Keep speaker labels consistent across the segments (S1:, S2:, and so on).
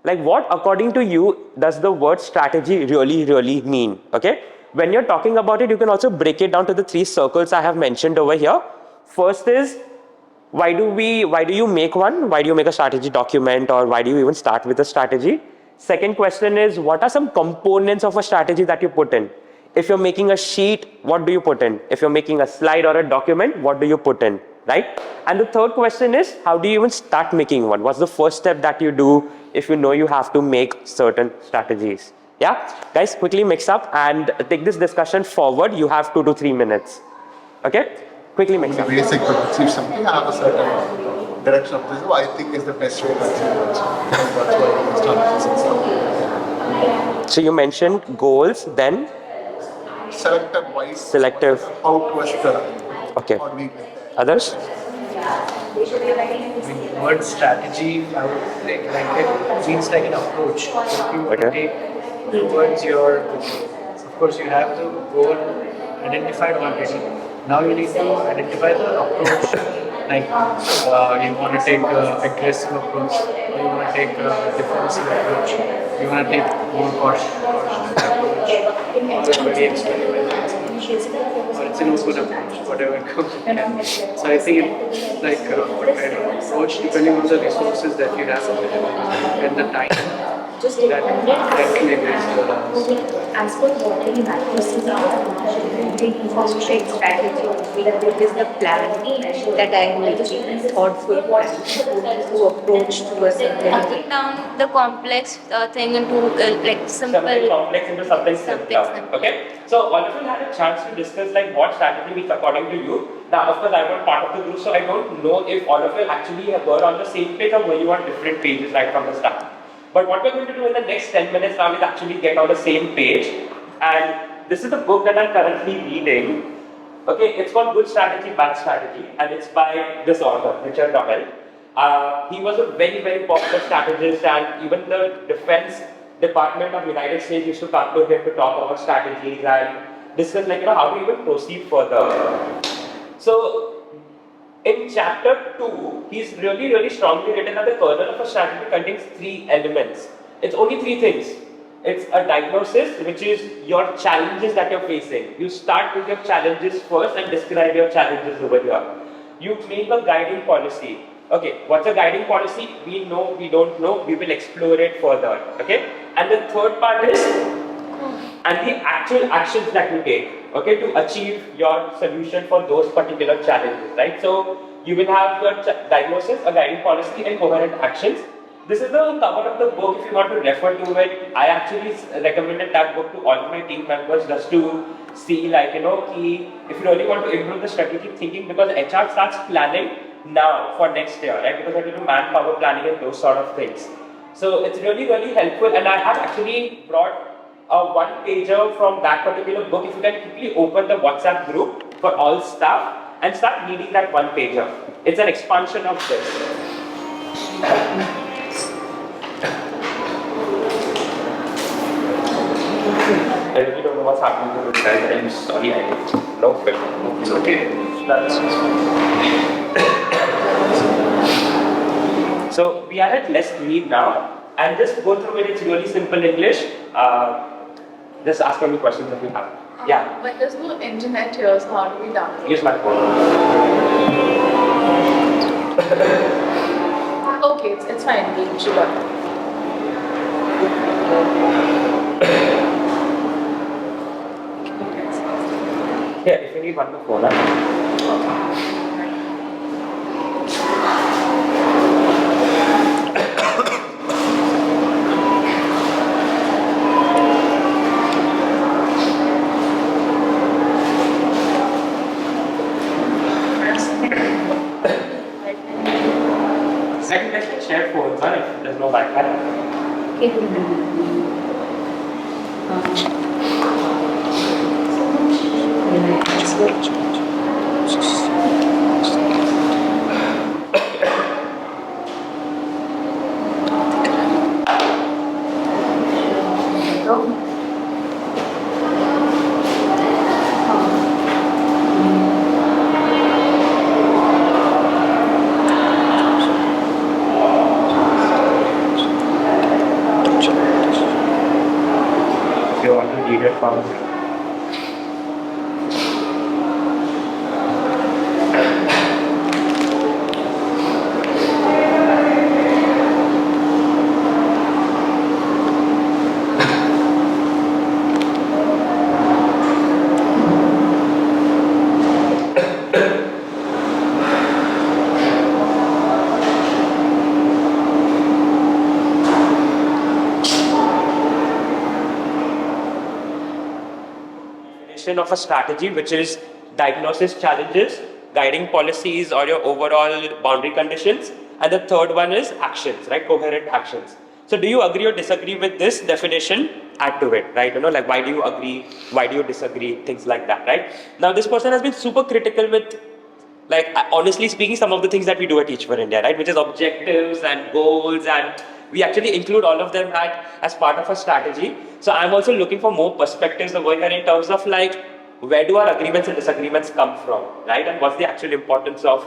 S1: Like what, according to you, does the word strategy really mean? Okay. When you're talking about it, you can also break it down to the 3 circles I have mentioned over here. First is, why do you make one? Why do you make a strategy document, or why do you even start with a strategy? Second question is, what are some components of a strategy that you put in? If you're making a sheet, what do you put in? If you're making a slide or a document, what do you put in, right? And the third question is, how do you even start making one? What's the first step that you do if you know you have to make certain strategies? Yeah, guys, quickly mix up and take this discussion forward. You have 2 to 3 minutes. Okay, quickly mix up.
S2: Basic, but achieve something, I have a certain direction of this. I think is the best way to achieve it. That's why I started.
S1: So you mentioned goals, then
S2: Selective wise.
S1: selective.
S2: How to aspire.
S1: Okay.
S2: Or we
S1: Others?
S3: Word strategy, I would like it feels like an approach. If you want to
S1: Okay.
S3: take towards your, of course, you have the goal identified already. Now you need to identify the approach. Like you want to take an aggressive approach, or you want to take a defensive approach, you want to take more cautious approach, or a very experimental approach, or it's an open approach, whatever it comes. So I think like what kind of approach, depending on the resources that you have and the time that can exist.
S4: As per what the matrices are, the strict strategy it is the plan that I am making, thoughtful plan to approach to a certain.
S5: Breaking down the complex thing into like simple.
S1: Something complex into something simpler.
S5: simple.
S1: Okay. So all of you had a chance to discuss like what strategy means according to you. Now, of course, I'm not part of the group, so I don't know if all of you actually were on the same page or were you on different pages right from the start. But what we're going to do in the next 10 minutes now is actually get on the same page. And this is the book that I'm currently reading. Okay, it's called Good Strategy, Bad Strategy, and it's by this author, Richard Dommel. He was a very popular strategist, and even the Defense Department of the United States used to come to him to talk about strategies and discuss like how to even proceed further. So in chapter 2, he's really strongly written that the kernel of a strategy contains 3 elements. It's only 3 things. It's a diagnosis, which is your challenges that you're facing. You start with your challenges first and describe your challenges over here. You make a guiding policy. Okay, what's a guiding policy? We know, we don't know, we will explore it further. Okay, and the third part is and the actual actions that you take, okay, to achieve your solution for those particular challenges, right? So you will have your diagnosis, a guiding policy, and coherent actions. This is the cover of the book. If you want to refer to it, I actually recommended that book to all of my team members just to see, like, if you really want to improve the strategic thinking, because HR starts planning now for next year, right? Because I do manpower planning and those sort of things. So it's really helpful, and I have actually brought a one-pager from that particular book. If you can quickly open the WhatsApp group for all staff and start reading that one-pager. It's an expansion of this. I really don't know what's happening to this guys. I'm sorry, I didn't. No film.
S3: It's okay. That's
S1: So we are at Let's Read now, and just go through it. It's really simple English. Just ask any questions that you have. Yeah.
S6: But there's no internet here, so how do we download?
S1: Use my phone.
S6: Okay, it's fine. We should got it.
S1: Yeah, if you need one more phone. Second, let's share phones if there's no Wi-Fi. interior farm. Of a strategy, which is diagnosis challenges, guiding policies, or your overall boundary conditions, and the third one is actions, right? Coherent actions. So, do you agree or disagree with this definition? Add to it, right? Like why do you agree? Why do you disagree? Things like that, right? Now, this person has been super critical with, like, honestly speaking, some of the things that we do at Teach for India, right? Which is objectives and goals, and we actually include all of them as part of a strategy. So I'm also looking for more perspectives over here in terms of like, where do our agreements and disagreements come from, right? And what's the actual importance of,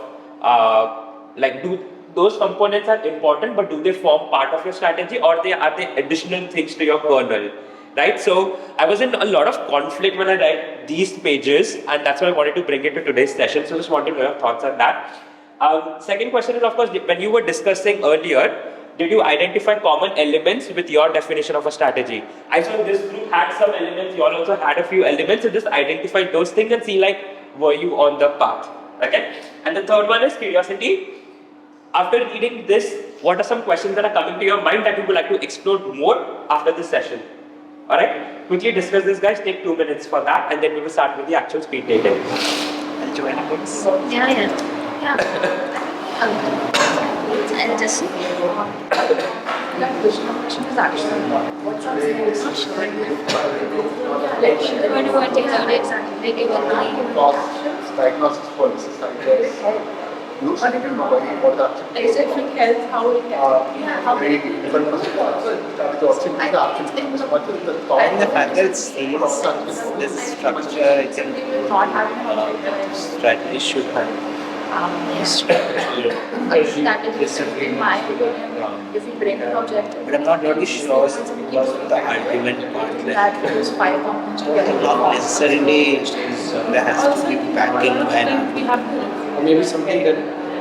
S1: like, do those components are important, but do they form part of your strategy, or are they additional things to your kernel? Right, so I was in a lot of conflict when I read these pages, and that's why I wanted to bring it to today's session. So just wanted to know your thoughts on that. Second question is, of course, when you were discussing earlier, did you identify common elements with your definition of a strategy? I saw this group had some elements, you all also had a few elements, so just identify those things and see, like, were you on the path? Okay. And the third one is curiosity. After reading this, what are some questions that are coming to your mind that you would like to explore more after this session? Alright, quickly discuss this, guys. Take 2 minutes for that, and then we will start with the actual speed dating.
S3: I'll join a books.
S5: Yeah. And just
S6: That vision of mission is actually what's our
S5: what do you want to tell it? Like you agree.
S2: Diagnosis policies, standards. You should know what the action is.
S6: Like health, how it can.
S2: Very different perspectives. What is the thought?
S3: And the fact that it says this structure, it's
S6: Not having a
S3: strategy should have
S6: that is in my opinion, if you bring an objective,
S3: but I'm not really sure because of the argument part that
S6: that is 5 components together.
S3: not necessarily there has to be backing when
S6: We have to
S7: Or maybe something that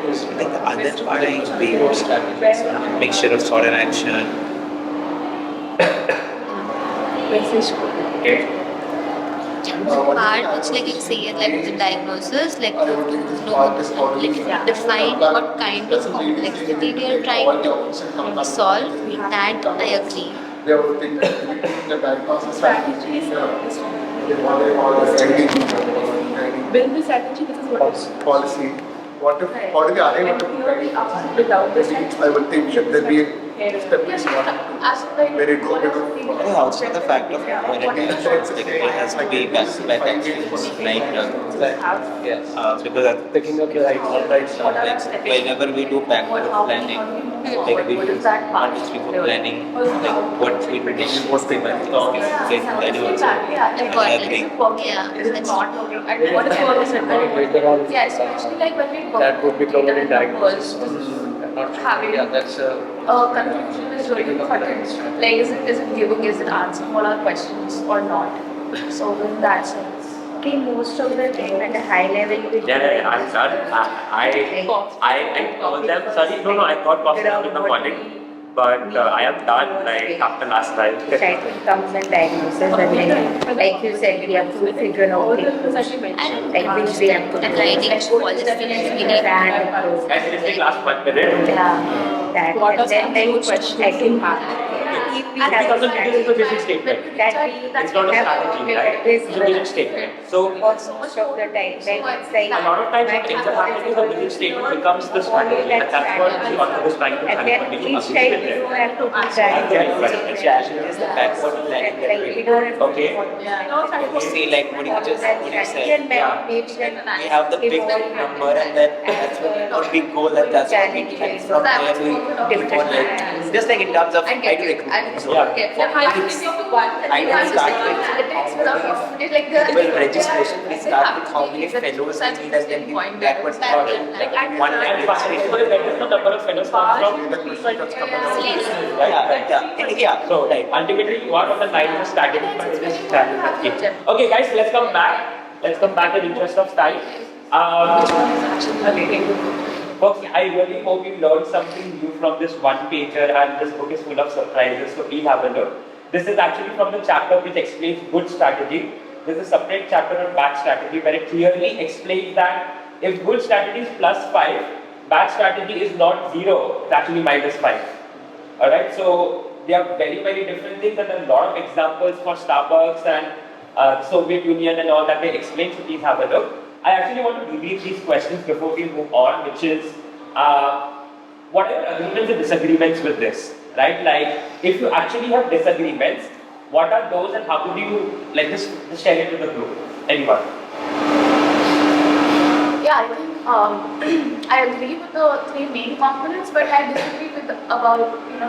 S7: is
S3: I think the other part is being mixture of thought and action.
S1: Okay.
S5: Part which like you say like the diagnosis, like to know, like define what kind of complexity they are trying to solve. That I agree.
S2: They were thinking the diagnosis
S6: strategy is build the strategy, this is what is
S2: policy. What if, how do we arrive at
S6: without the strategy.
S2: I would think should there be a step
S6: Yes,
S2: one,
S6: as like
S2: where it goes
S3: I think also the fact of coherent actions, like it has to be backed by actions, like because I
S7: picking up the right stuff.
S3: like whenever we do backward planning, like we do 1 to 3 for planning, like what we predict, what they might get planning also. I agree.
S5: Yeah,
S6: It's
S5: that's
S6: not and what is
S7: Later on,
S6: yeah, especially like when we work
S7: that would be covered in diagnosis.
S6: was
S7: Not
S6: having
S7: yeah, that's
S6: confusion is really important. Like, is it giving, is it answering all our questions or not? So in that sense.
S4: Okay, most of the time at a high level, we
S1: Yeah, I'm done. I told them, sorry, no, I got coffee in the morning, but I am done, like, after last night.
S4: Strategy comes and diagnosis, and then, like you said, we have to figure out like which we have to
S5: and
S4: do.
S5: writing policies we need.
S4: Plan approach.
S1: Guys, let's take last 1 minute.
S4: Yeah, that,
S6: What
S4: and
S6: are
S4: then
S6: some
S4: like,
S6: good questions
S4: I think
S1: It
S4: we have a
S1: doesn't need to be a
S4: strategy.
S1: vision statement.
S4: That we
S1: It's not a
S4: have
S1: strategy, right?
S4: this
S1: It's a vision statement. So,
S4: also most of the time, like it's like
S1: a lot of times what ends up happening is the vision statement becomes the strategy, and that's what the author is trying to
S4: and then
S1: continue
S4: each time we don't have to do that.
S3: The challenge is the backward planning that
S4: Like
S3: we
S4: we don't have to
S1: Okay.
S3: You see, like what you just what you said.
S4: maybe then
S3: We have the big number, and then that's what our big goal, and that's what we can from there we keep on like just like in terms of try to
S6: I'm just
S1: Yeah.
S6: careful. How you think one that
S8: I
S6: you
S8: will
S6: have to
S8: start
S6: say
S8: with
S6: analytics without talking like the
S8: people registration. We start with how many fellows we need and then we backwards like one
S1: And
S8: registration.
S1: so where does the number of fellows come from?
S8: Yeah.
S1: So, like, ultimately, you are on the line of strategy, but it is strategy. Okay, guys, let's come back. Let's come back in the interest of time. Folks, I really hope you learned something new from this one pager, and this book is full of surprises, so please have a look. This is actually from the chapter which explains good strategy. There's a separate chapter on bad strategy where it clearly explains that if good strategy is +5, bad strategy is not 0, it's actually -5. Alright, so they are very, very different things, and there are a lot of examples for Starbucks and Soviet Union and all that they explain, so please have a look. I actually want to debrief these questions before we move on, which is what are your agreements and disagreements with this, right? Like, if you actually have disagreements, what are those and how would you, like, just share it with the group? Anyone?
S6: Yeah, I think I agree with the three main components, but I disagree with about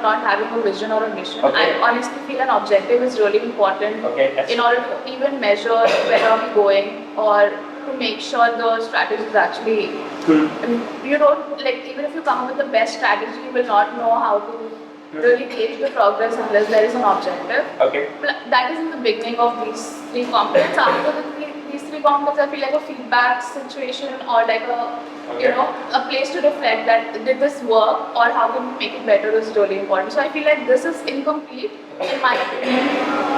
S6: not having a vision or a mission.
S1: Okay.
S6: I honestly feel an objective is really important
S1: Okay, that's
S6: in order to even measure where are we going or to make sure the strategy is actually. You don't like even if you come up with the best strategy, you will not know how to really gauge the progress unless there is an objective.
S1: Okay.
S6: That is in the beginning of these three components. After these three components, I feel like a feedback situation or like a place to reflect that did this work or how can we make it better is really important. So I feel like this is incomplete. In my opinion,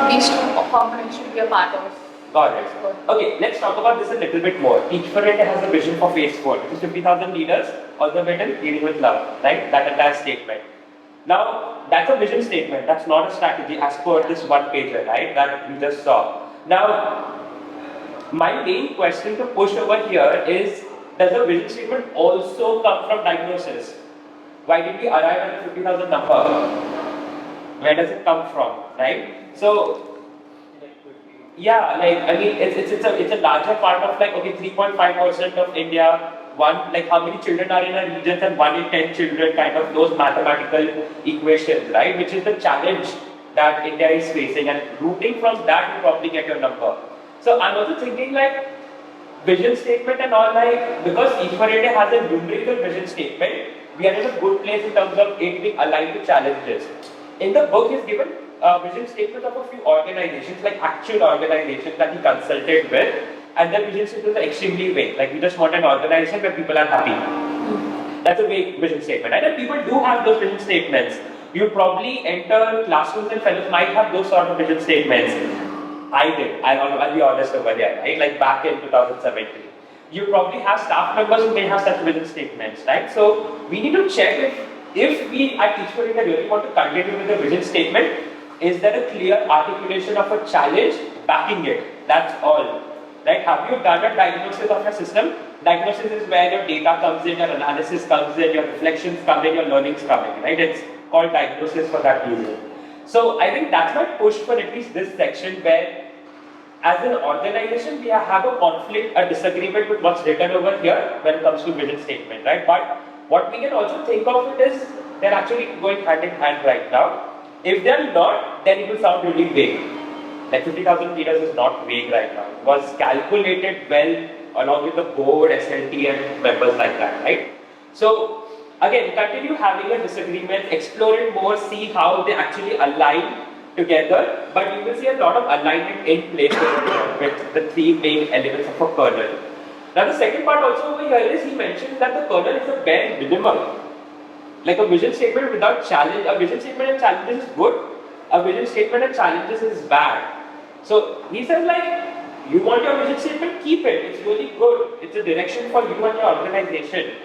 S6: these two components should be a part of.
S1: Got it. Okay, let's talk about this a little bit more. Each Ferrete has a vision for phase 4, which is 50,000 leaders, also written leading with love, right? That entire statement. Now, that's a vision statement. That's not a strategy as per this one pager, right? That we just saw. Now, my main question to push over here is, does the vision statement also come from diagnosis? Why did we arrive at the 50,000 number? Where does it come from, right? So, yeah, like, I mean, it's a larger part of like, okay, 3.5% of India, like how many children are in a region and 1 in 10 children, kind of those mathematical equations, right? Which is the challenge that India is facing, and rooting from that, you probably get your number. So I'm also thinking like, vision statement and all, like, because each Ferrete has a numerical vision statement, we are in a good place in terms of it being aligned to challenges. In the book, he's given vision statements of a few organizations, like actual organizations that he consulted with, and their vision statements are extremely vague. Like, we just want an organization where people are happy. That's a vague vision statement. And people do have those vision statements. You probably enter classrooms and fellows might have those sort of vision statements. I did. I'll be honest over there, right? Like back in 2017. You probably have staff members who may have such vision statements, right? So we need to check if we at Teach for India really want to continue with the vision statement, is there a clear articulation of a challenge backing it? That's all. Right? Have you done a diagnosis of your system? Diagnosis is where your data comes in, your analysis comes in, your reflections come in, your learnings come in, right? It's called diagnosis for that reason. So I think that's my push for at least this section, where as an organization we have a conflict, a disagreement with what's written over here when it comes to vision statement, right? But what we can also think of it is they're actually going hand in hand right now. If they're not, then it will sound really vague. Like 50,000 meters is not vague right now. It was calculated well along with the board, SLT and members like that, right? So again, continue having a disagreement, explore it more, see how they actually align together, but you will see a lot of alignment in place with the three main elements of a kernel. Now the second part also over here is he mentions that the kernel is a bare minimum. Like a vision statement without challenge, a vision statement and challenges is good, a vision statement and challenges is bad. So he says like, you want your vision statement, keep it, it's really good, it's a direction for you and your organization.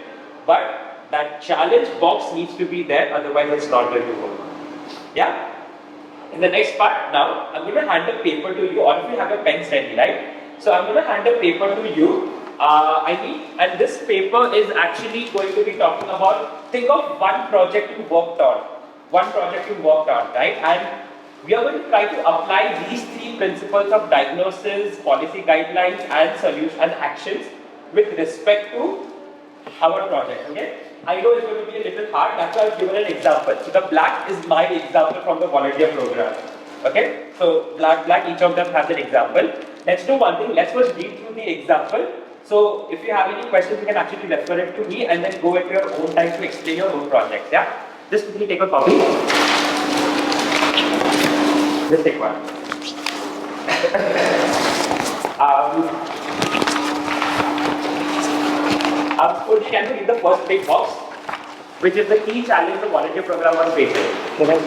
S1: But that challenge box needs to be there, otherwise it's not going to work. Yeah? In the next part now, I'm going to hand a paper to you. All of you have a pen ready, right? So I'm going to hand a paper to you. And this paper is actually going to be talking about, think of one project you worked on. Right? And we are going to try to apply these three principles of diagnosis, policy guidelines, and solution and actions with respect to our project, okay? I know it's going to be a little hard, that's why I've given an example. So the black is my example from the volunteer program. Okay? So black, each of them has an example. Let's do one thing, let's first read through the example. So if you have any questions, you can actually refer it to me and then go at your own time to explain your own project. Yeah? Just quickly take a copy. Just take one. Could can you read the first big box, which is the key challenge the volunteer program was facing?
S3: Can I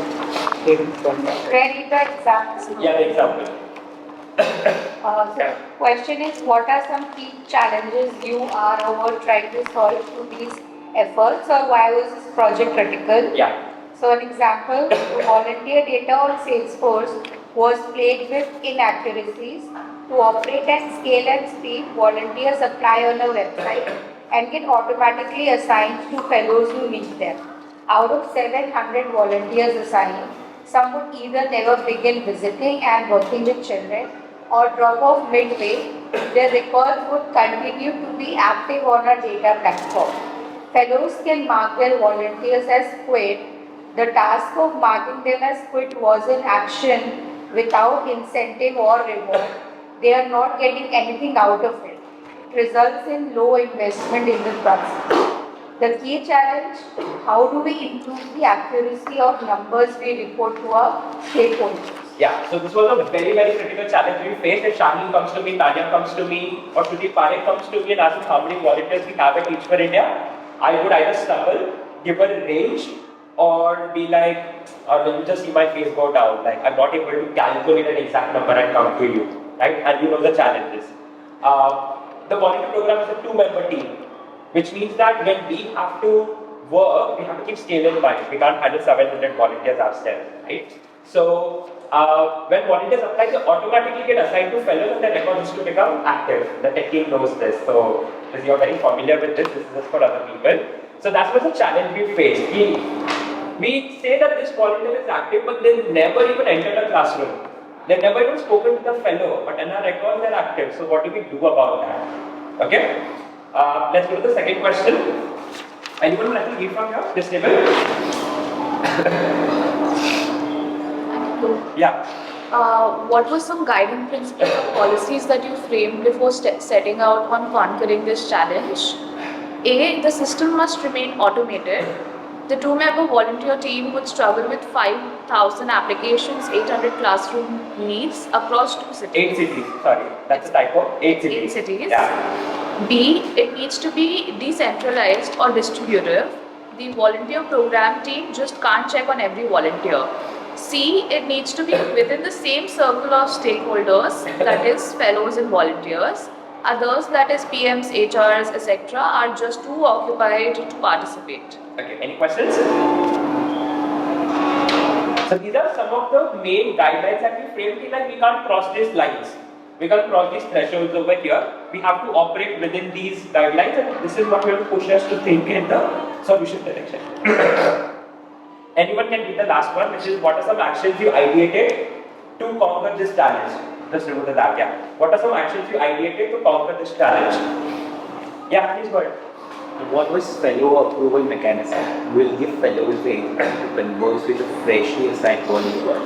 S3: take it from
S4: Read the example.
S1: Yeah, the example.
S4: So question is, what are some key challenges you are or were trying to solve through these efforts, or why was this project critical?
S1: Yeah.
S4: So an example, volunteer data on Salesforce was plagued with inaccuracies. To operate at scale and speed, volunteers apply on a website and get automatically assigned to fellows who need them. Out of 700 volunteers assigned, some would either never begin visiting and working with children or drop off midway. Their records would continue to be active on a data platform. Fellows can mark their volunteers as quit. The task of marking them as quit was in action without incentive or reward. They are not getting anything out of it. It results in low investment in the process. The key challenge, how do we improve the accuracy of numbers we report to our stakeholders?
S1: Yeah, so this was a very, very critical challenge we faced. If Shaheen comes to me, Tanya comes to me, or Shruti Parekh comes to me and asks me how many volunteers we have at each for India, I would either stumble, give a range, or be like, or you just see my face go down. Like, I'm not able to calculate an exact number and come to you, right? And you know the challenges. The volunteer program is a 2-member team, which means that when we have to work, we have to keep scale in mind. We can't handle 700 volunteers ourselves, right? So when volunteers apply, they automatically get assigned to fellows and their record is to become active. The tech team knows this, so as you're very familiar with this is just for other people. So that was a challenge we faced. We say that this volunteer is active, but they never even entered a classroom. They never even spoken to the fellow, but in our record they're active. So what do we do about that? Okay? Let's go to the second question. Anyone would like to read from here? This table? Yeah.
S6: What were some guiding principles or policies that you framed before setting out on conquering this challenge? A, the system must remain automated. The 2-member volunteer team would struggle with 5,000 applications, 800 classroom needs across 2 cities.
S1: 8 cities, sorry, that's a typo. 8 cities.
S6: 8 cities.
S1: Yeah.
S6: B, it needs to be decentralized or distributive. The volunteer program team just can't check on every volunteer. C, it needs to be within the same circle of stakeholders, that is fellows and volunteers. Others, that is PMs, HRs, etc., are just too occupied to participate.
S1: Okay, any questions? So these are some of the main guidelines that we framed. Like we can't cross these lines. We can't cross these thresholds over here. We have to operate within these guidelines, and this is what will push us to think in the solution direction. Anyone can read the last one, which is what are some actions you ideated to conquer this challenge? Just remove the that, yeah. What are some actions you ideated to conquer this challenge? Yeah, please go ahead.
S8: What was fellow approval mechanism? Will give fellows the ability to converse with a freshly assigned volunteer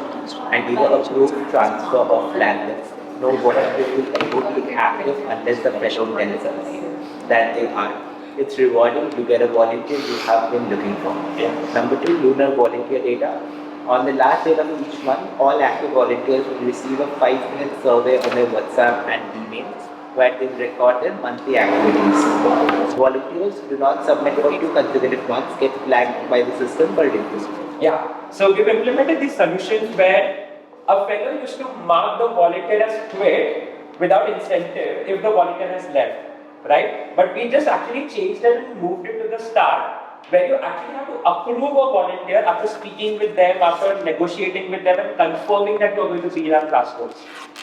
S8: and either approve transfer or plan this. No volunteer will ever be active unless the fellow tells us that they are. It's rewarding to get a volunteer you have been looking for.
S1: Yeah.
S8: Number 2, lunar volunteer data. On the last day of each month, all active volunteers will receive a 5-minute survey on their WhatsApp and emails where they record their monthly activities. Volunteers who do not submit for 2 consecutive months get flagged by the system for delinquency.
S1: Yeah, so we've implemented these solutions where a fellow used to mark the volunteer as quit without incentive if the volunteer has left, right? But we just actually changed it and moved it to the start, where you actually have to approve a volunteer after speaking with them, after negotiating with them and confirming that you're going to be in our classrooms,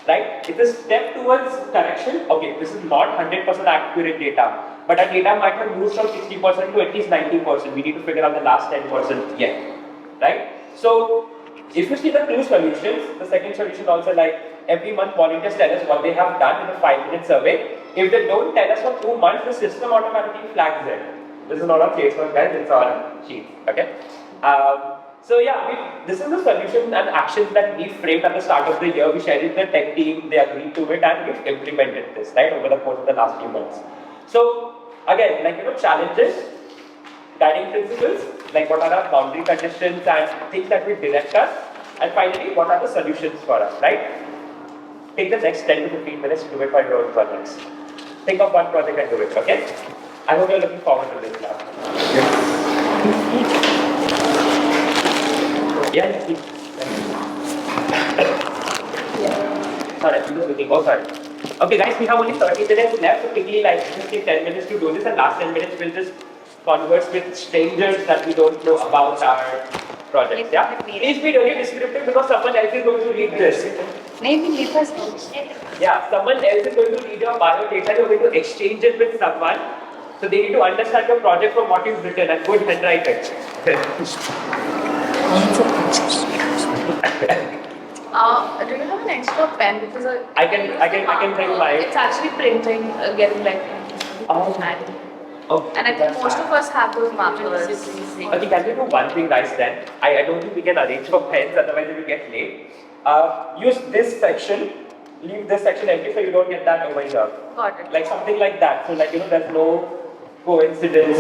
S1: right? It's a step towards correction. Okay, this is not 100% accurate data, but our data might have moved from 60% to at least 90%. We need to figure out the last 10% yet, right? So if you see the 2 solutions, the second solution also, like every month volunteers tell us what they have done in a 5-minute survey. If they don't tell us for 2 months, the system automatically flags it. This is not on Facebook, guys. It's on Sheets. Okay. So yeah, this is the solution and actions that we framed at the start of the year. We shared it with the tech team. They agreed to it, and we've implemented this right over the course of the last few months. So again, challenges, guiding principles, like what are our boundary conditions and things that will direct us, and finally, what are the solutions for us, right? Take the next 10 to 15 minutes to do it for your own projects. Think of one project and do it, okay? I hope you're looking forward to this now. Yeah, please. Sorry, I'm just looking. Oh, sorry. Okay, guys, we have only 30 minutes left, so quickly, just take 10 minutes to do this, and last 10 minutes we'll just converse with strangers that we don't know about our projects, yeah? Please be really descriptive because someone else is going to read this.
S4: Maybe first.
S1: Yeah, someone else is going to read your bio data, you're going to exchange it with someone, so they need to understand your project from what you've written and good handwriting.
S6: Do you have an extra pen? Because
S1: I can bring my.
S6: It's actually printing, getting like.
S1: Oh. Oh,
S6: And I think most of us have those markers.
S1: Okay, can we do one thing, guys? Then I don't think we can arrange for pens, otherwise it will get late. Use this section, leave this section empty so you don't get that over here.
S6: Got it.
S1: Like something like that. So there's no coincidence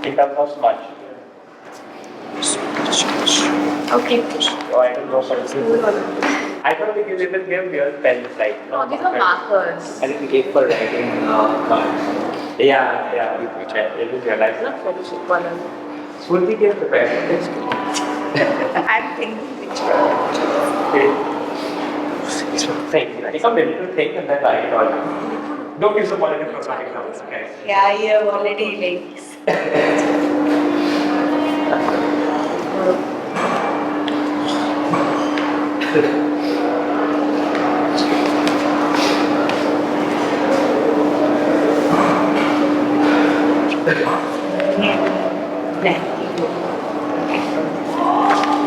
S1: in terms of smudge.
S6: Okay.
S1: Oh, I don't know what it is. I don't think you even give real pens like.
S6: No, these are markers.
S8: And it gave for writing cards.
S1: Yeah. It is realized.
S6: Not Photoshop one.
S1: Smriti gave the pen.
S4: I'm thinking which
S1: Think. Take a minute to think and then write it all down. Don't use the positive for writing down. Okay.
S4: Yeah, I have already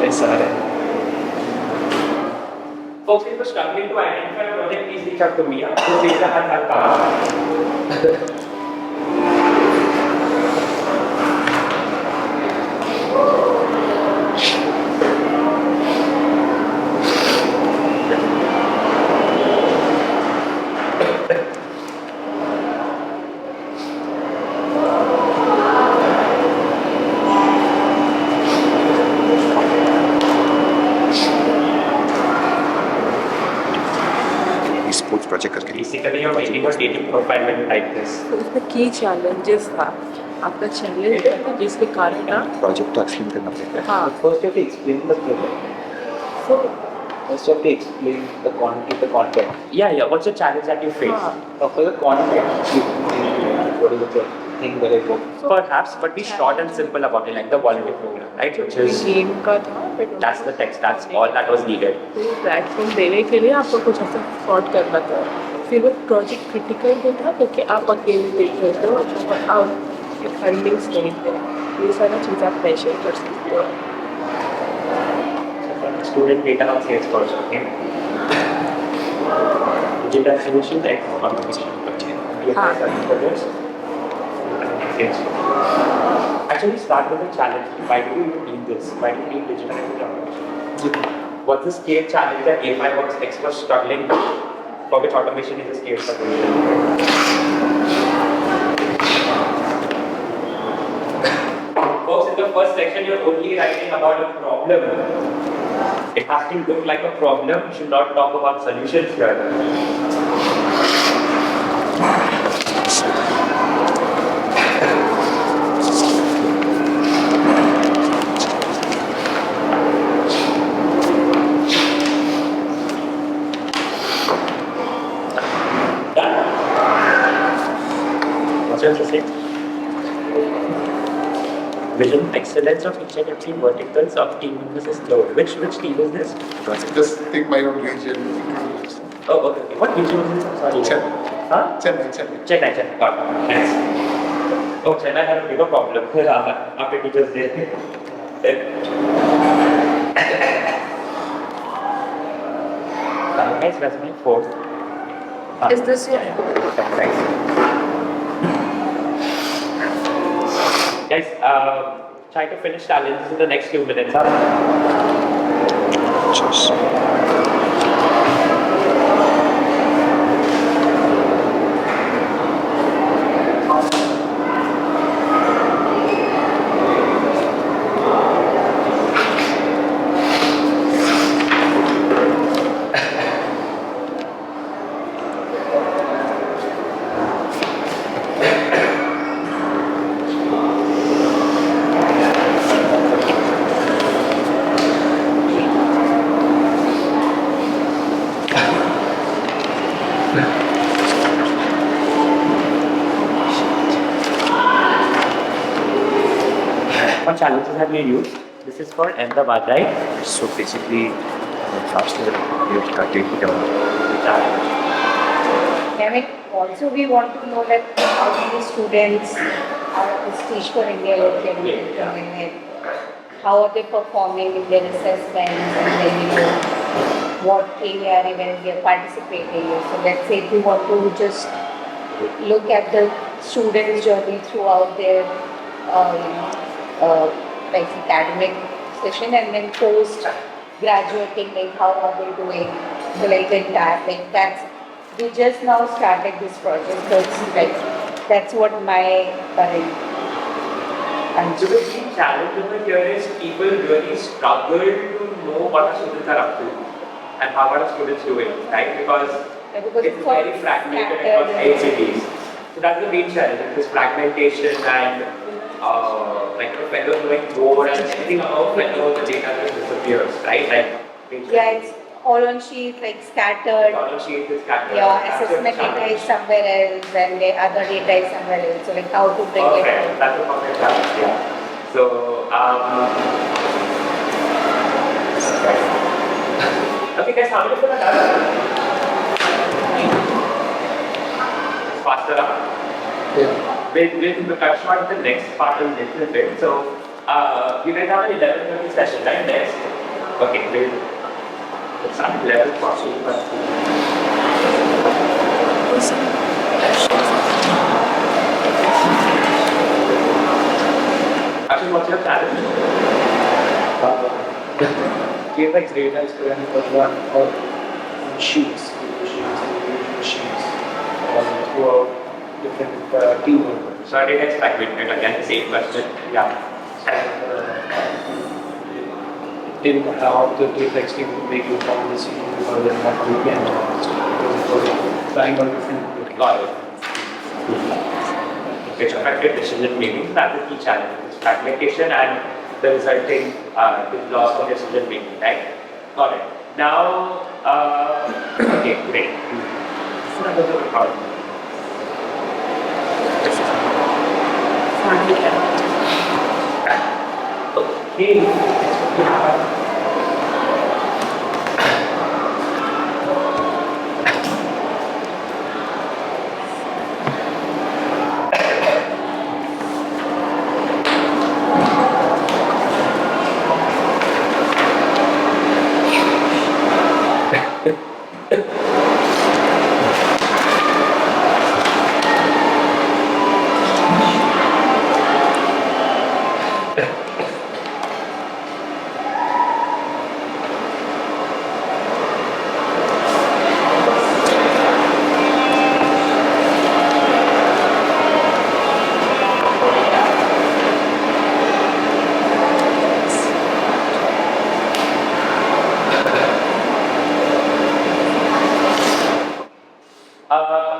S3: Yes, sir.
S1: Folks, if you're struggling to identify a project, please reach out to me. This is the hand I'll come.
S2: Sports project करके
S1: Basically, you're making your dating profile when you type this.
S9: तो उसमें की challenges था आपका challenge था जिसके कारण ना
S2: प्रोजेक्ट तो एक्सप्लेन करना पड़ेगा
S9: हाँ
S8: First, you have to explain the project.
S9: तो
S8: First, you have to explain the content.
S1: Yeah. What's the challenge that you face?
S9: हाँ
S8: For the content, what is the thing that I work?
S1: Perhaps, but be short and simple about it, like the volunteer program, right? Which is
S9: game का था but
S1: that's the text. That's all that was needed.
S9: तो platform देने के लिए आपको कुछ ऐसा sort करना था फिर वो प्रोजेक्ट क्रिटिकल भी था क्योंकि आप अकेले देख रहे थे और फंडिंग्स नहीं थे ये सारा चीज़ आप मेजर कर सकते हो
S1: Student data on Salesforce, okay? Data solution, X automation, okay? Actually, start with a challenge. Why do you need this? Why do you need digital automation? What's the scale challenge that AMI Works X was struggling with, for which automation is a scale solution? Folks, in the first section, you're only writing about a problem. It has to look like a problem. You should not talk about solutions here. What's your to say? Vision excellence of each and every verticals of team members is low. Which team is this?
S2: just think my own region
S1: Oh, okay. What region is this? I'm sorry.
S2: Chennai.
S1: Huh?
S2: Chennai
S1: Chennai. Got it. Thanks. Oh, Chennai had a bigger problem after teachers day. Guys, that's my fourth.
S6: Is this your?
S1: Thanks. Guys, try to finish challenges in the next few minutes. Huh? What challenges have you used? This is for Ahmedabad, right?
S3: So basically, last year we have started
S1: The challenge.
S4: I mean, also we want to know that how many students are this Teach for India looking how are they performing in their assessments, and then what KVR events they are participating in. So let's say if we want to just look at the students' journey throughout their like academic session, and then post graduating, like how are they doing, so like the entire like that's we just now started this project, so it's like that's what my current
S1: So
S4: answer.
S1: the key challenge over here is people really struggle to know what our students are up to and how are our students doing, right? Because it's very fragmented across ICTs. So that's the main challenge, this fragmentation and like the fellow doing more and anything about fellow, the data just disappears, right? Like,
S4: Yeah, it's all on sheets, like scattered.
S1: Column sheet is scattered.
S4: Yeah,
S1: That's your
S4: assessment data
S1: challenge.
S4: is somewhere else, and the other data is somewhere else. So like how to bring
S1: Perfect.
S4: it.
S1: That's a perfect challenge, yeah. So, okay guys, how many people are done? Faster up. We'll cut short the next part a little bit. So, you guys have an 11:30 session, right? Next. Okay, we'll start at 11:40. Actually, what's your challenge?
S3: we have like realized when one or sheets, throughout different team members.
S1: So I didn't expect it. Again, the same question. Yeah.
S3: Didn't have the reflex team to make you form the scene because they're not weekend because it was trying out different.
S1: Got it. Which affected decision making. That's the key challenge. It's fragmentation and the resulting loss of decision making, right? Got it. Now, okay, great. Okay.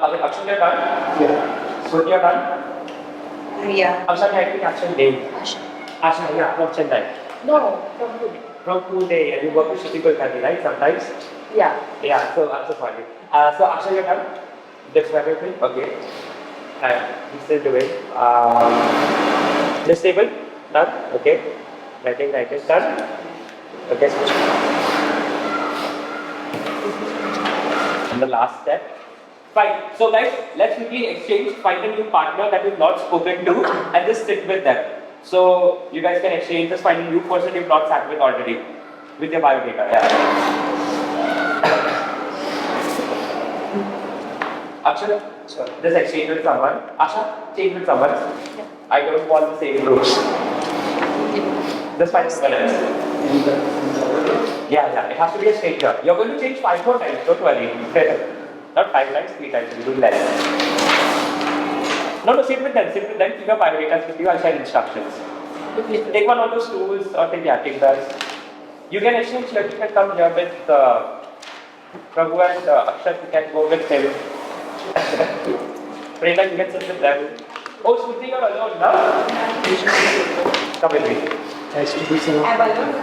S1: Okay, Akshay, you're done?
S3: Yeah.
S1: So you're done?
S4: Yeah.
S1: I'm sorry, I didn't catch your name. Asha, yeah, from Chennai.
S4: No, from Pune.
S1: From Pune, and you work with Shruti Kulkarni, right? Sometimes?
S4: Yeah.
S1: Yeah, so I'm so sorry. So Asha, you're done? Describe everything? Okay. And he's still doing. This table? Done? Okay. Writing, done? Okay, switch. And the last step. Fine. So guys, let's quickly exchange, find a new partner that we've not spoken to and just sit with them. So you guys can exchange, just find a new person you've not sat with already with your biodata. Yeah. Akshay,
S3: Sorry.
S1: just exchange with someone. Asha, change with someone. I don't want the same groups. Just find someone else. Yeah, it has to be a stranger. You're going to change 5 more times, don't worry. Not 5 times, 3 times, you do less. No, sit with them, keep your biodatas with you, I'll share instructions. Take one of those tools or take those. You can exchange here, you can come here with Prabhu and Akshat, you can go with him. Prerna, you can sit with them. Oh, Smriti, you're alone now? Come with me.
S3: Has to be some
S4: I'm alone.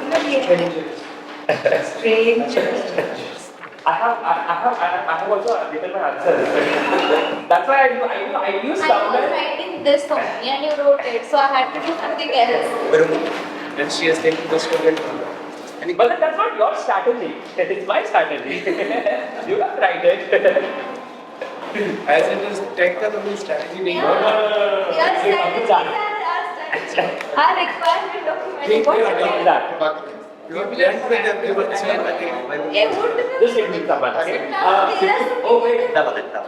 S4: Strange.
S1: I have also written my answers. That's why I knew
S5: I was
S1: somewhere.
S5: writing this only and you wrote it, so I had to do something else.
S3: and she has taken this to get
S1: But then that's not your strategy. It's my strategy. You can write it.
S3: as it is tech का तो कोई strategy नहीं
S1: No,
S3: है.
S1: no, no, no, no.
S5: Your
S1: It's
S5: strategies are strategies. Our requirement document.
S1: What's that?
S3: You have learned with everyone. So I
S5: It would be.
S1: Just give me someone. Oh wait.
S8: Double it down.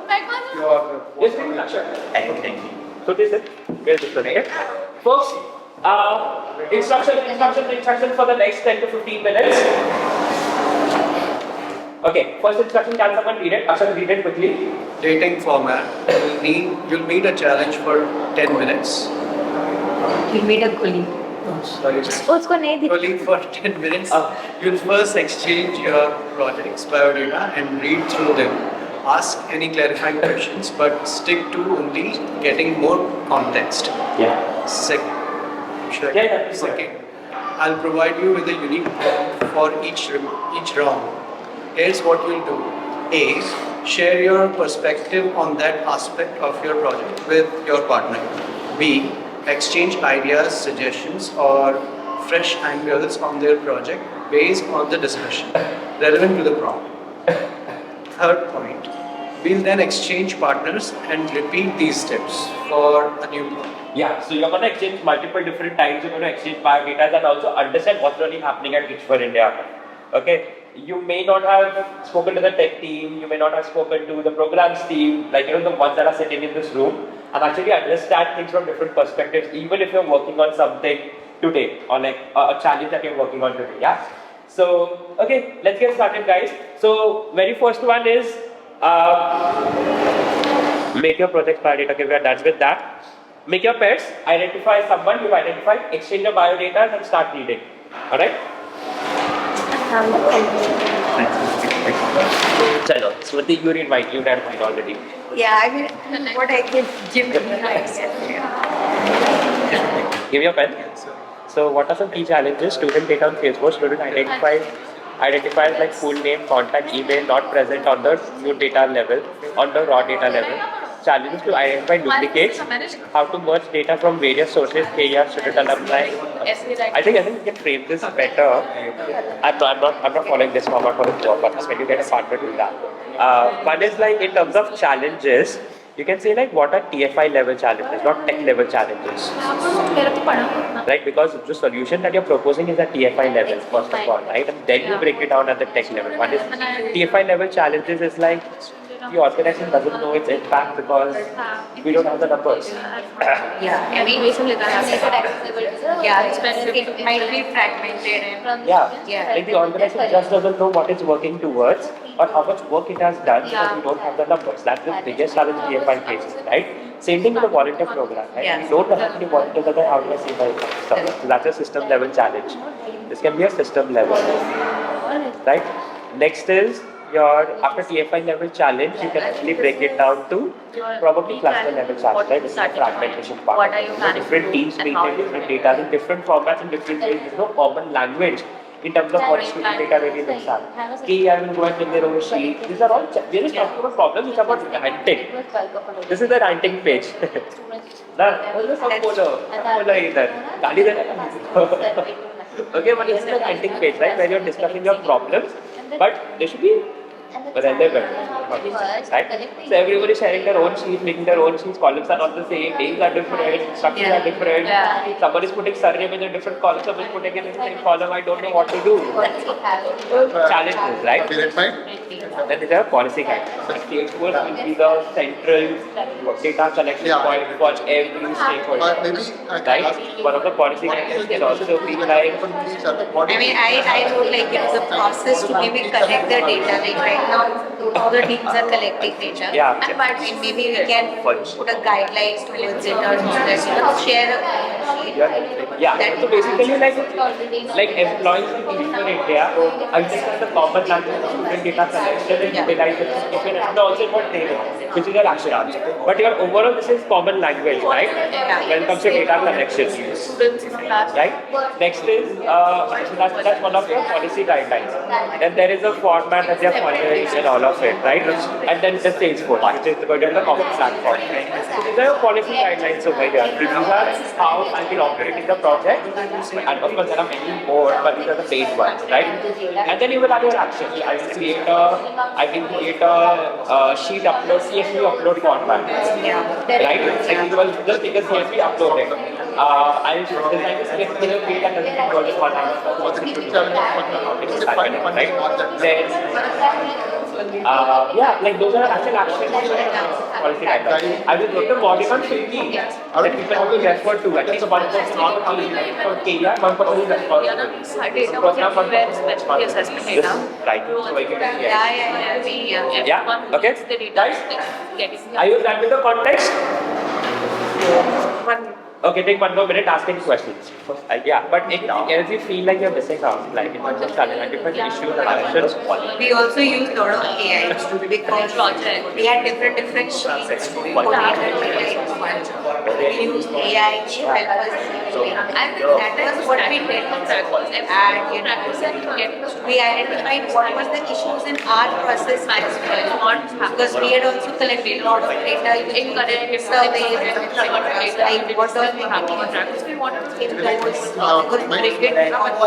S3: you are
S1: Just give me Akshat.
S8: Thank you.
S1: So this is where's this one? Okay. Folks, instruction for the next 10 to 15 minutes. Okay, first instruction, can someone read it? Akshat, read it quickly.
S3: dating format. You'll meet a challenge for 10 minutes.
S4: You meet a colleague.
S3: Sorry.
S5: उसको नहीं दिख
S3: Colleague for 10 minutes. You'll first exchange your projects biodata and read through them. Ask any clarifying questions, but stick to only getting more context.
S1: Yeah.
S3: Second,
S1: Yeah, please go ahead.
S3: second, I'll provide you with a unique prompt for each round. Here's what you'll do. A, share your perspective on that aspect of your project with your partner. B, exchange ideas, suggestions, or fresh angles on their project based on the discussion relevant to the prompt. Third point, we'll then exchange partners and repeat these steps for a new project.
S1: Yeah, so you're going to exchange multiple different times, you're going to exchange biodata and also understand what's really happening at Which for India. Okay, you may not have spoken to the tech team, you may not have spoken to the programs team, like the ones that are sitting in this room, and actually understand things from different perspectives, even if you're working on something today, or like a challenge that you're working on today, yeah? So, okay, let's get started guys. So, very first one is, make your project biodata, okay, we are done with that. Make your pairs, identify someone you've identified, exchange your biodata and start reading, alright? Chalo, Smriti, you read mine, you read mine already.
S4: Yeah, I mean, what I can give you.
S1: Give me your pen. So, what are some key challenges? Student data on Salesforce, student identifies like full name, contact, email not present on the new data level, on the raw data level. Challenges to identify duplicates, how to merge data from various sources, KR, student alumni. I think we can frame this better. I'm not following this format for the job, but when you get a partner to that. One is like in terms of challenges, you can say like what are TFI level challenges, not tech level challenges. Right, because the solution that you're proposing is at TFI level first of all, right? And then you break it down at the tech level. One is TFI level challenges is like the organization doesn't know its impact because we don't have the numbers.
S4: Yeah, it might be fragmented and
S1: Yeah, like the organization just doesn't know what it's working towards or how much work it has done because we don't have the numbers. That's the biggest challenge TFI faces, right? Same thing with the volunteer program, right?
S4: Yeah.
S1: We don't know how many volunteers are there, how do I see my stuff? So that's a system level challenge. This can be a system level, right? Next is your, after TFI level challenge, you can actually break it down to probably cluster level challenge, right? This is the fragmentation part.
S5: What are you planning
S1: Different
S5: to do
S1: teams
S5: and
S1: maintain
S5: how
S1: different data in different formats and different ways. There's no common language in terms of what student data really looks at. KI will go and make their own sheet. These are all, we are just talking about problems which are about ranting. This is the ranting page. Okay, but this is the ranting page, right? Where you're discussing your problems, but they should be relevant, right? So everybody is sharing their own sheet, making their own sheets, columns are not the same, names are different, structures are different. Someone is putting surname in a different column, someone is putting it in the same column, I don't know what to do. Challenges, right?
S2: Okay, that's fine.
S1: Then there are policy guidelines. Like Salesforce will be the central data collection point for every stakeholder.
S2: Maybe I can
S1: Right?
S2: ask
S1: One of the policy guidelines can also be like
S4: I mean, I would like, the process to maybe collect the data, like right now, all the teams are collecting data.
S1: Yeah.
S4: And but maybe we can put a guidelines towards it or share a sheet.
S1: yeah. So basically like employees in India understand the common language of student data collection and utilization and also what they know, which is your action. But your overall this is common language, right? When it comes to data collection.
S6: Students in the class.
S1: Right? Next is, so that's one of your policy guidelines. Then there is a format that they are following and all of it, right? And then the Salesforce, which is the common platform. So these are your policy guidelines over here. These are how I've been operating the project. And of course there are many more, but these are the paid ones, right? And then you will have your actions. I will create a sheet upload, CSV upload format. Right? Like you will just take a CSV upload it. I will design a script in a way that doesn't involve the content. Right? Then, yeah, like those are actual actions. Policy guidelines. I will put the module on 50 that people have to refer to. At least one person on the team for KR, one person is responsible.
S6: Data was everywhere, especially assessment data.
S1: Right. So I can
S6: Everyone
S1: okay.
S6: needs the data.
S1: Guys,
S6: Getting
S1: are you done with the context? Okay, take one more minute asking questions. Yeah, but anything else you feel like you're missing out, like in terms of challenge, different issues and actions?
S4: We also use a lot of AI because we had different sheets to collate the we used AI to help us. And that was what we did. And we identified what was the issues in our process as well. Because we had also collected a lot of data in surveys and like what all we have.
S6: We want to
S4: In those, bring it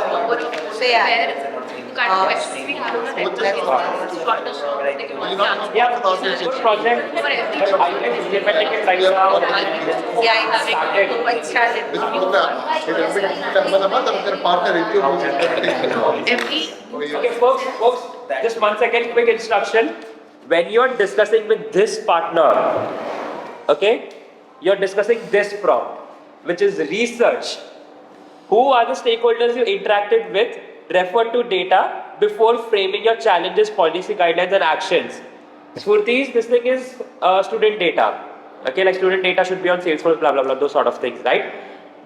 S4: forward. So yeah.
S6: kind of questions we have on the
S1: Yeah, good project. But I can implement it right now.
S4: Yeah,
S1: Started.
S4: it started.
S2: Which program?
S1: Okay, folks, just 1 second, quick instruction. When you're discussing with this partner, okay, you're discussing this prompt, which is research. Who are the stakeholders you interacted with? Refer to data before framing your challenges, policy guidelines, and actions. Smurtis, this thing is student data. Okay, like student data should be on Salesforce, blah, blah, blah, those sort of things, right?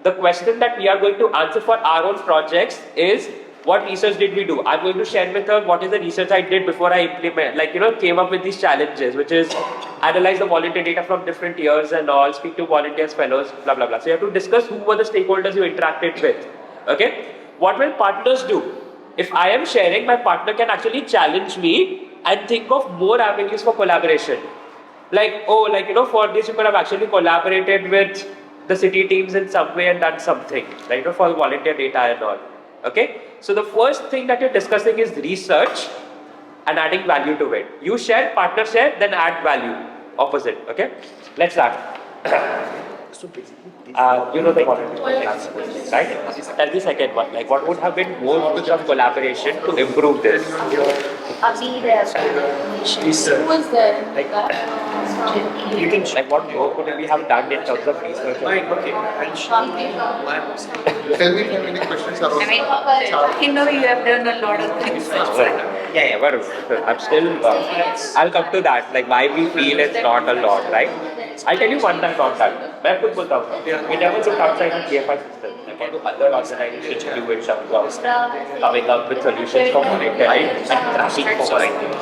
S1: The question that we are going to answer for our own projects is, what research did we do? I'm going to share with her what is the research I did before I implement, came up with these challenges, which is analyze the volunteer data from different years and all, speak to volunteers, fellows, blah, blah, blah. So you have to discuss who were the stakeholders you interacted with. Okay? What will partners do? If I am sharing, my partner can actually challenge me and think of more avenues for collaboration. For this you could have actually collaborated with the city teams in some way and done something, for volunteer data and all. Okay? So the first thing that you're discussing is research and adding value to it. You share, partner share, then add value. Opposite. Okay? Let's start.
S8: So basically,
S1: You know the volunteer data, right? Tell me second one. Like, what would have been more roles of collaboration to improve this?
S6: Who was there?
S1: Like, what more could we have done in terms of research?
S2: Tell me if you have any questions around.
S4: You have done a lot of things.
S1: Yeah, but I'm still, I'll come to that, like why we feel it's not a lot, right? I'll tell you one time, not that. We never looked outside the TFI system. Like, what do other organizations do in terms of coming up with solutions for monitoring and tracking for monitoring?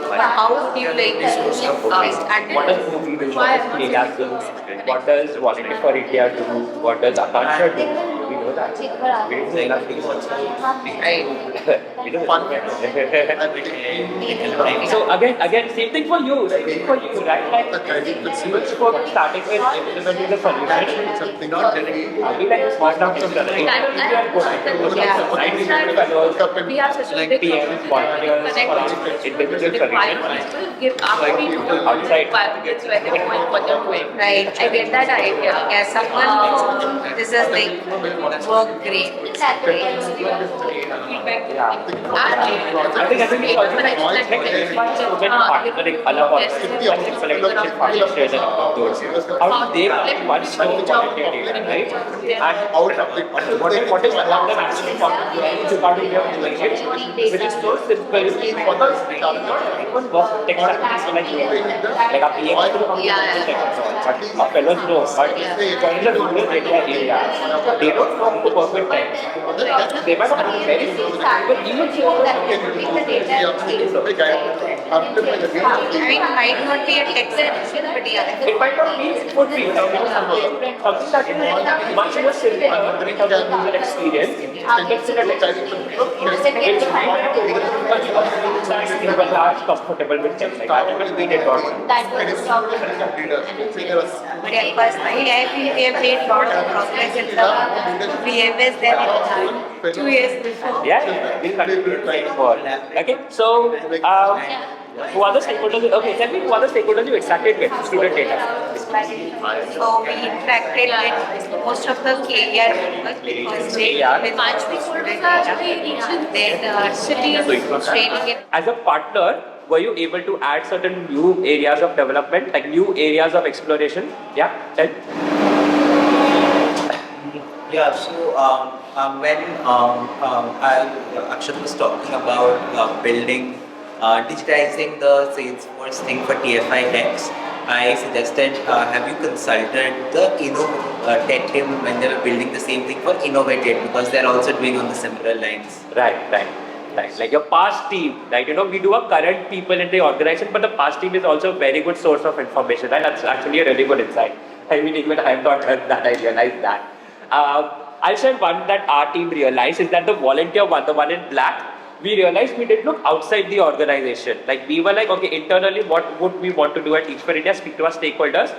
S4: How do you
S1: What does movie do? What does Playas do? What does Volunteer for India do? What does Akansha do? We know that. We didn't say enough things. So again, same thing for you, right? Like, starting with implementing the solution,
S2: Something not telling
S1: we like a smart down from the right.
S6: We have such a big
S1: PMs, volunteers, individual solutions.
S6: Give
S1: Outside.
S6: it's where they know what they're doing.
S4: Right.
S6: I get that idea.
S4: Yeah, someone, this is like work great.
S1: I think it's also like so many partnering along with collective partnerships and all of those. How do they like one stone volunteer data, right? And what is one of them actually contributing to part of your doing it, which is so simple because everyone works with tech science like our PhD to come to tech and all, but our fellows know, but in the rural area, they don't know the perfect time. They might not be very but even
S4: Might not be a tech solution, but yeah.
S1: it might not be, it would be something that is much more simple in terms of user experience. It's still a people are comfortable with things like that. Even we did not.
S4: But yeah, personally, I feel we have made a lot of progress in the VMS than in 2 years before.
S1: Yeah, we'll continue to fight for. Okay, so who are the stakeholders? Okay, tell me who are the stakeholders you interacted with? Student data.
S4: So we interacted with most of the KER members because they with much student data. Then cities training it.
S1: As a partner, were you able to add certain new areas of development, like new areas of exploration? Yeah, tell.
S8: Yeah, so when Akshat was talking about building, digitizing the Salesforce thing for TFI Next, I suggested, have you consulted the Tech team when they were building the same thing for Innovated, because they're also doing on the similar lines.
S1: Right. Like your past team, like we do a current people in the organization, but the past team is also a very good source of information, right? That's actually a really good insight. I mean, even I have not heard that, I realized that. I'll share one that our team realized is that the volunteer one, the one in black, we realized we did look outside the organization. Like we were like, okay, internally, what would we want to do at Teach for India? Speak to our stakeholders.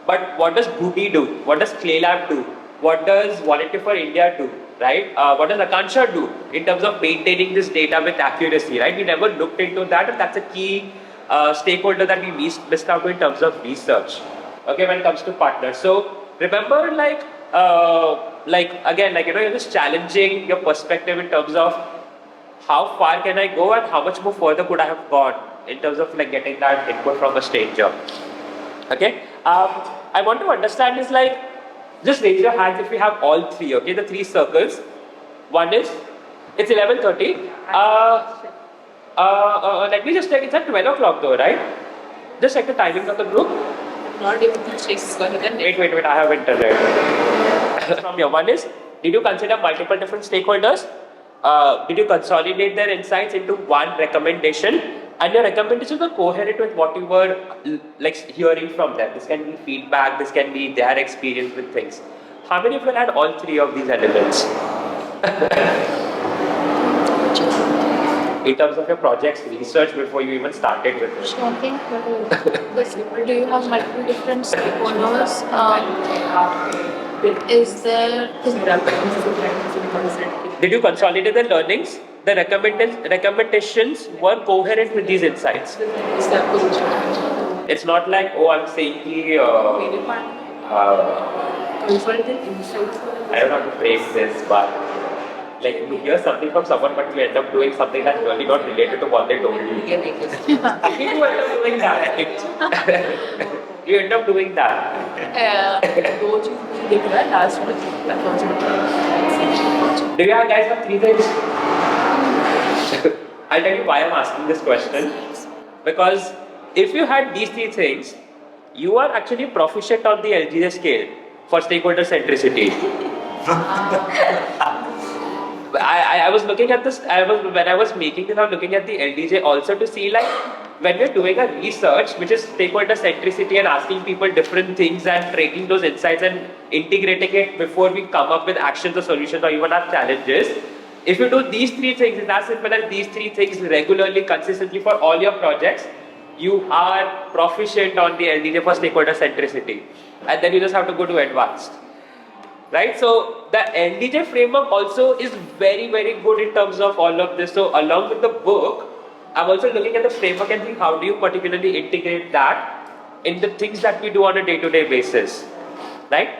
S1: But what does Booty do? What does ClayLab do? What does Volunteer for India do? Right? What does Akansha do in terms of maintaining this data with accuracy? Right? We never looked into that, and that's a key stakeholder that we missed out in terms of research. Okay, when it comes to partners. So remember, you're just challenging your perspective in terms of how far can I go and how much more further could I have gone in terms of like getting that input from a stranger. Okay, I want to understand is like, just raise your hands if we have all three. Okay, the three circles. One is, it's 11:30. Let me just check. It's at 12 o'clock though, right? Just check the timing of the group.
S9: Not able to check.
S1: Wait. I have internet. From here, one is, did you consider multiple different stakeholders? Did you consolidate their insights into one recommendation? And your recommendations were coherent with what you were like hearing from them. This can be feedback, this can be their experience with things. How many of you had all three of these elements? In terms of your project's research before you even started with it.
S6: Okay. Do you have multiple different stakeholders? Is there?
S1: Did you consolidate the learnings? The recommendations were coherent with these insights. It's not like, oh, I'm saying I don't know how to phrase this, but like you hear something from someone, but you end up doing something that's really not related to what they told you. You end up doing that. You end up doing that. Do you guys have three things? I'll tell you why I'm asking this question. Because if you had these three things, you are actually proficient on the LGJ scale for stakeholder centricity. I was looking at this, when I was making this, I was looking at the LDJ also to see like, when we're doing a research, which is stakeholder centricity and asking people different things and taking those insights and integrating it before we come up with actions or solutions or even our challenges. If you do these three things, it's as simple as these three things regularly, consistently for all your projects, you are proficient on the LDJ for stakeholder centricity. And then you just have to go to advanced. Right? So the LDJ framework also is very, very good in terms of all of this. So along with the book, I'm also looking at the framework and think how do you particularly integrate that in the things that we do on a day-to-day basis. Right?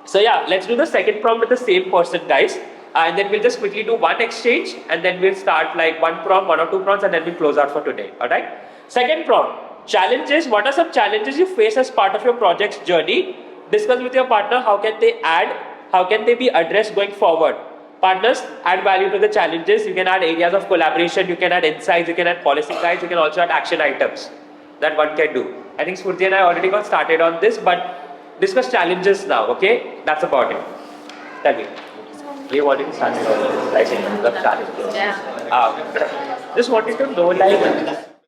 S1: So yeah, let's do the second prompt with the same person, guys. And then we'll just quickly do one exchange, and then we'll start like one prompt, 1 or 2 prompts, and then we'll close out for today. Alright? Second prompt. Challenges. What are some challenges you face as part of your project's journey? Discuss with your partner how can they be addressed going forward. Partners, add value to the challenges. You can add areas of collaboration, you can add insights, you can add policy guides, you can also add action items that one can do. I think Smriti and I already got started on this, but discuss challenges now, okay? That's about it. Tell me.
S8: We already started on this, like in terms of challenges.
S5: Yeah.
S1: Just wanted to know, like,